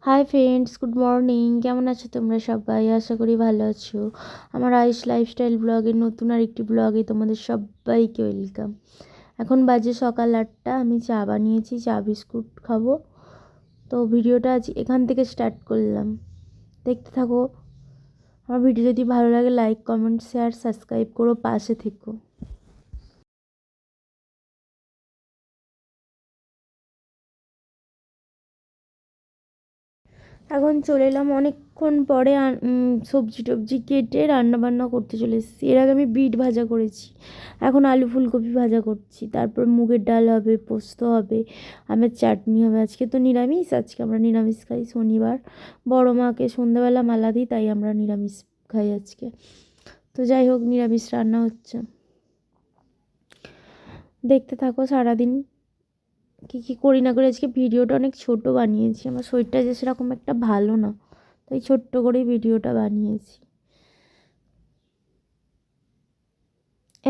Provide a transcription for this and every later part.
Hi friends, good morning. কেমন আছো তোমরা সবাই? আশা করি ভালো আছো। আমার আয়ুষ লাইফস্টাইল ব্লগের নতুন আরেকটি ব্লগে তোমাদের সবাইকে ওয়েলকাম। এখন বাজে সকাল 8টা। আমি চা বানিয়েছি, চা বিস্কুট খাবো। তো ভিডিওটা আজ এখান থেকে স্টার্ট করলাম, দেখতে থাকো। আমার ভিডিও যদি ভালো লাগে লাইক, কমেন্ট, শেয়ার, সাবস্ক্রাইব করো, পাশে থেকো। এখন চলে এলাম অনেকক্ষণ পরে, সবজি টবজি কেটে রান্না বান্না করতে চলে এসেছি। এর আগে আমি বিট ভাজা করেছি, এখন আলু ফুলকপি ভাজা করছি। তারপর মুগের ডাল হবে, পোস্ত হবে, আমের চাটনি হবে। আজকে তো নিরামিষ, আজকে আমরা নিরামিষ খাই। শনিবার বড় মাকে সন্ধ্যাবেলা মালা দিই, তাই আমরা নিরামিষ খাই আজকে। তো যাই হোক, নিরামিষ রান্না হচ্ছে, দেখতে থাকো সারাদিন কী কী করি না করি। আজকে ভিডিওটা অনেক ছোট বানিয়েছি, আমার শরীরটা যে সেরকম একটা ভালো না, তাই ছোট্ট করেই ভিডিওটা বানিয়েছি।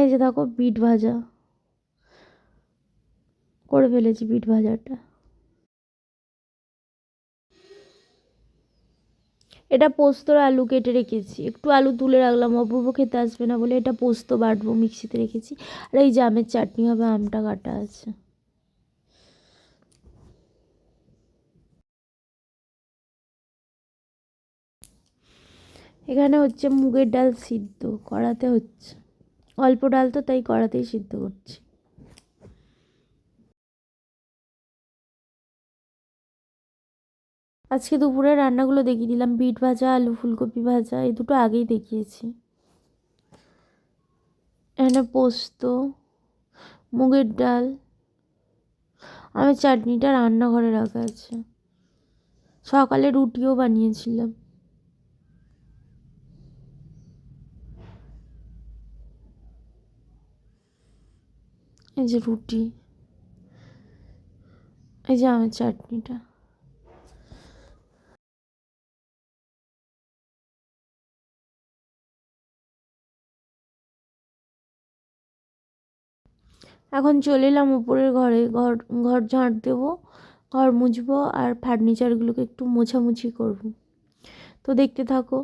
এই যে দেখো, বিট ভাজা করে ফেলেছি, বিট ভাজাটা। এটা পোস্তর আলু কেটে রেখেছি, একটু আলু তুলে রাখলাম, অপূর্ব খেতে আসবে না বলে। এটা পোস্ত বাটবো, মিক্সিতে রেখেছি। আর এই যে আমের চাটনি হবে, আমটা কাটা আছে। এখানে হচ্ছে মুগের ডাল সিদ্ধ কড়াতে হচ্ছে, অল্প ডাল তো, তাই কড়াতেই সিদ্ধ করছি। আজকে দুপুরে রান্নাগুলো দেখিয়ে দিলাম, বিট ভাজা, আলু ফুলকপি ভাজা, এই দুটো আগেই দেখিয়েছি। এখানে পোস্ত, মুগের ডাল, আমার চাটনিটা রান্নাঘরে রাখা আছে। সকালে রুটিও বানিয়েছিলাম। এই যে রুটি, এই যে আমার চাটনিটা। এখন চলে এলাম উপরের ঘরে, ঘর ঘর ঝাঁট দেবো, ঘর মুছবো, আর ফার্নিচারগুলোকে একটু মোছামুছি করবো। তো দেখতে থাকো।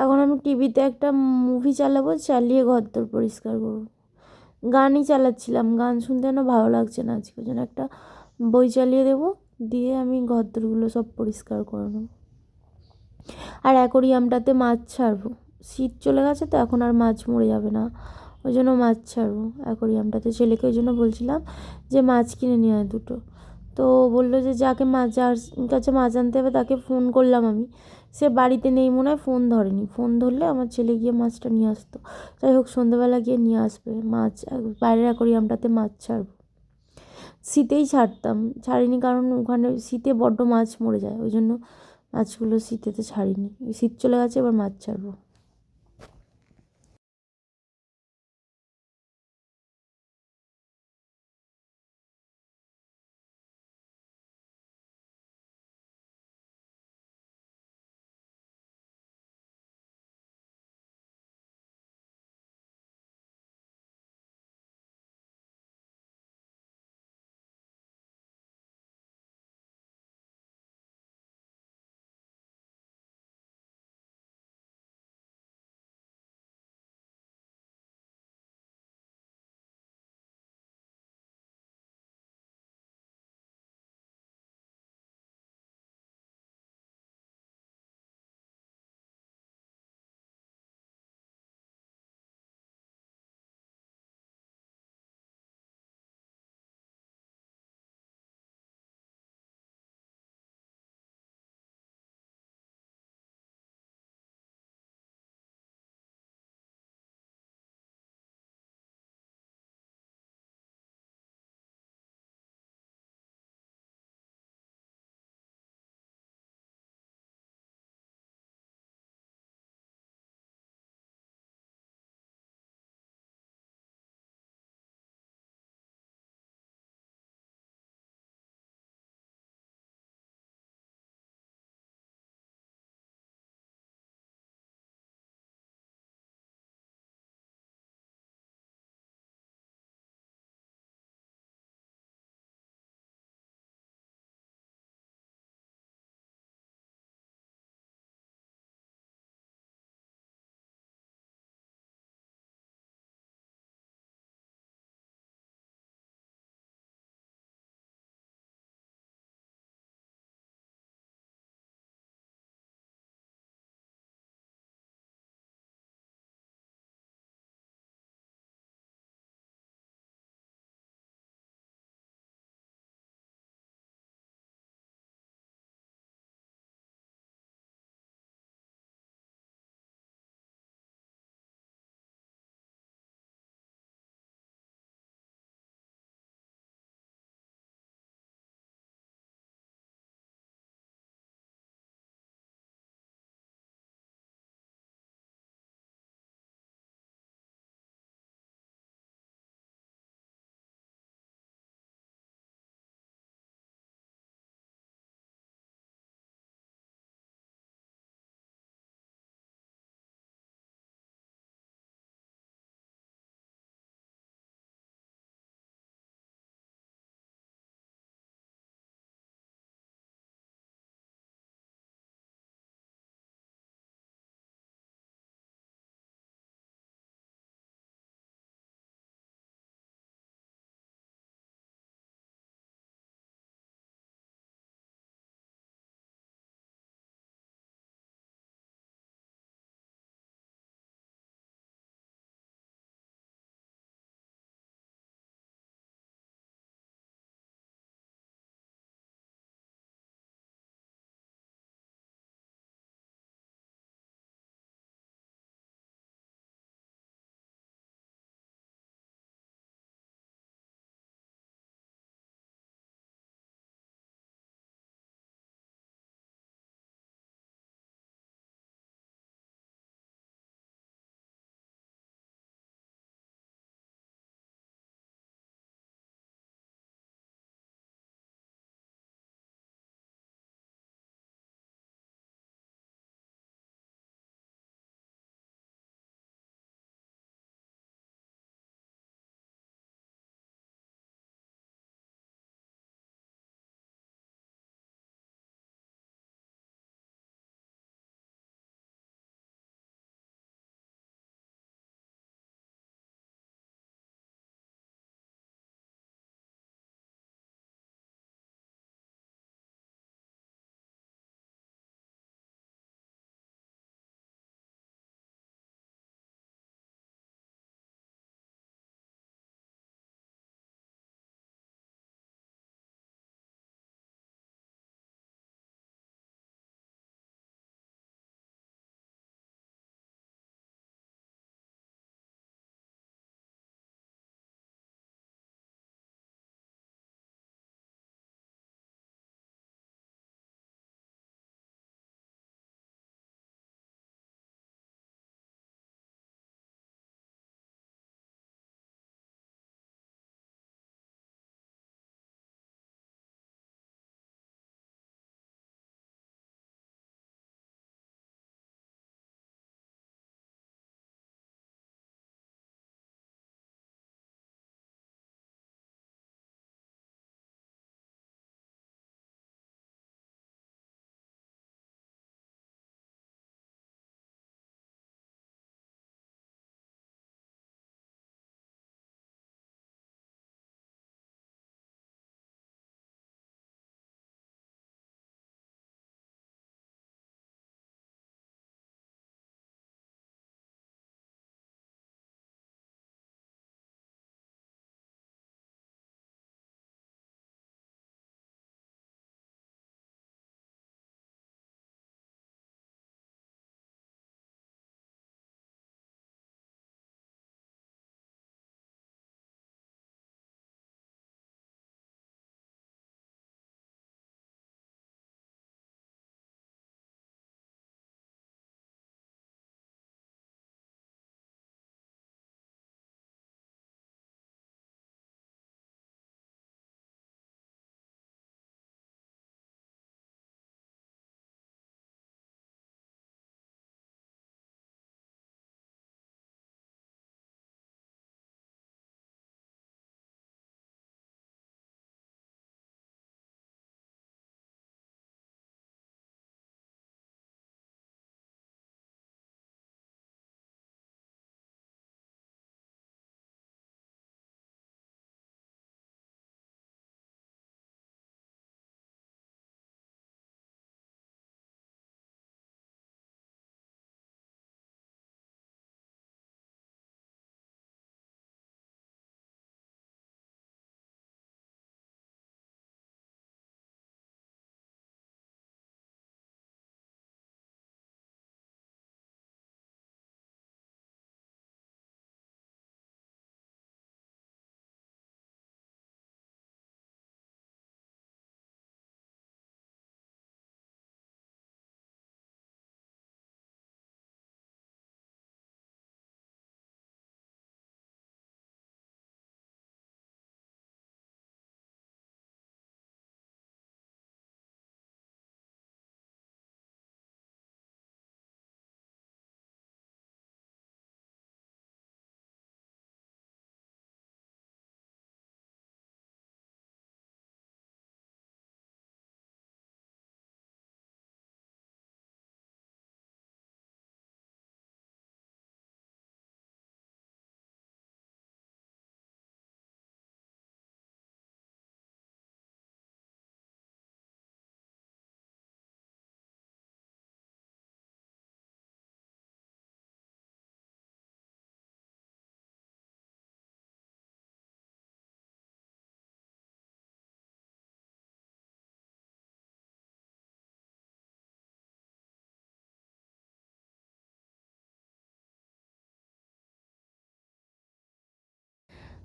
এখন আমি টিভিতে একটা মুভি চালাবো, চালিয়ে ঘরদোর পরিষ্কার করবো। গানই চালাচ্ছিলাম, গান শুনতে যেন ভালো লাগছে না আজকে, ওই জন্য একটা বই চালিয়ে দেবো, দিয়ে আমি ঘরদোরগুলো সব পরিষ্কার করে নেবো। আর অ্যাকোরিয়ামটাতে মাছ ছাড়বো, শীত চলে গেছে তো, এখন আর মাছ মরে যাবে না, ওই জন্য মাছ ছাড়বো অ্যাকোরিয়ামটাতে। ছেলেকে ওই জন্য বলছিলাম যে মাছ কিনে নিয়ে আয় দুটো। তো বললো যে যাকে মাছ, যার কাছে মাছ আনতে হবে তাকে ফোন করলাম আমি, সে বাড়িতে নেই মনে হয়, ফোন ধরেনি। ফোন ধরলে আমার ছেলে গিয়ে মাছটা নিয়ে আসতো। যাই হোক, সন্ধ্যেবেলা গিয়ে নিয়ে আসবে মাছ। বাইরের অ্যাকোরিয়ামটাতে মাছ ছাড়বো। শীতেই ছাড়তাম, ছাড়িনি কারণ ওখানে শীতে বড্ড মাছ মরে যায়, ওই জন্য মাছগুলো শীতেতে ছাড়িনি। শীত চলে গেছে, এবার মাছ ছাড়বো।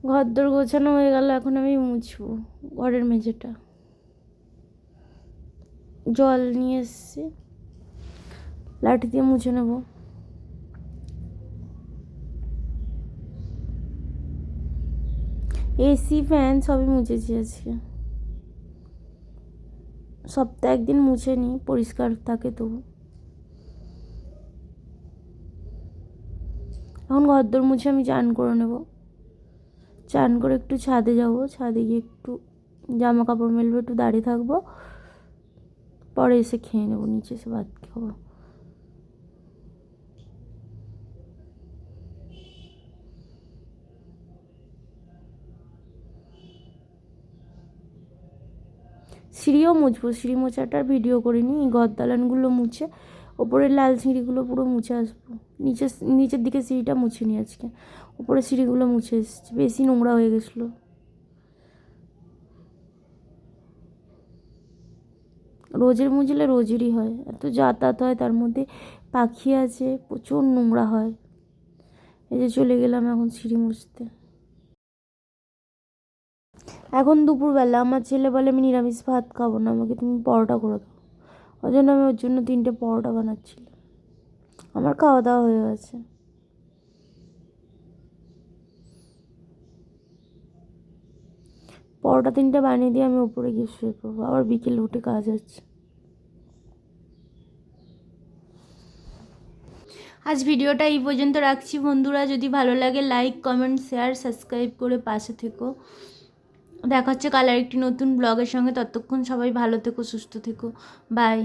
ঘরদোর গোছানো হয়ে গেল, এখন আমি মুছবো ঘরের মেঝেটা। জল নিয়ে এসছি, লাঠি দিয়ে মুছে নেব। এসি ফ্যান সবই মুছেছি আজকে। সপ্তাহে একদিন মুছে নিই, পরিষ্কার থাকে তবু। এখন ঘরদোর মুছে আমি চান করে নেব। চান করে একটু ছাদে যাব, ছাদে গিয়ে একটু জামা কাপড় মেলবো, একটু দাঁড়িয়ে থাকবো, পরে এসে খেয়ে নেবো, নিচে এসে ভাত খাবো। সিঁড়িও মুছবো, সিঁড়ি মোছাটার ভিডিও করিনি। ঘর দালানগুলো মুছে, ওপরের লাল সিঁড়িগুলো পুরো মুছে আসবো। নিচের দিকে সিঁড়িটা মুছে নি আজকে, ওপরে সিঁড়িগুলো মুছে এসেছি, বেশি নোংরা হয়ে গেছিলো। রোজের মুছলে রোজেরই হয়, এত যাতায়াত হয়, তার মধ্যে পাখি আছে, প্রচুর নোংরা হয়। এই যে চলে গেলাম এখন সিঁড়ি মুছতে। এখন দুপুরবেলা আমার ছেলে বলে আমি নিরামিষ ভাত খাবো না, আমাকে তুমি পরোটা করে দাও। ওই জন্য আমি ওর জন্য 3টে পরোটা বানাচ্ছিলাম। আমার খাওয়া দাওয়া হয়ে গেছে। পরোটা 3টে বানিয়ে দিয়ে আমি উপরে গিয়ে শুয়ে পড়বো, আবার বিকেলে উঠে কাজ আছে। আজ ভিডিওটা এই পর্যন্ত রাখছি বন্ধুরা। যদি ভালো লাগে লাইক, কমেন্ট, শেয়ার, সাবস্ক্রাইব করে পাশে থেকো। দেখা হচ্ছে কাল আরেকটি নতুন ব্লগের সঙ্গে। ততক্ষণ সবাই ভালো থেকো, সুস্থ থেকো। বাই।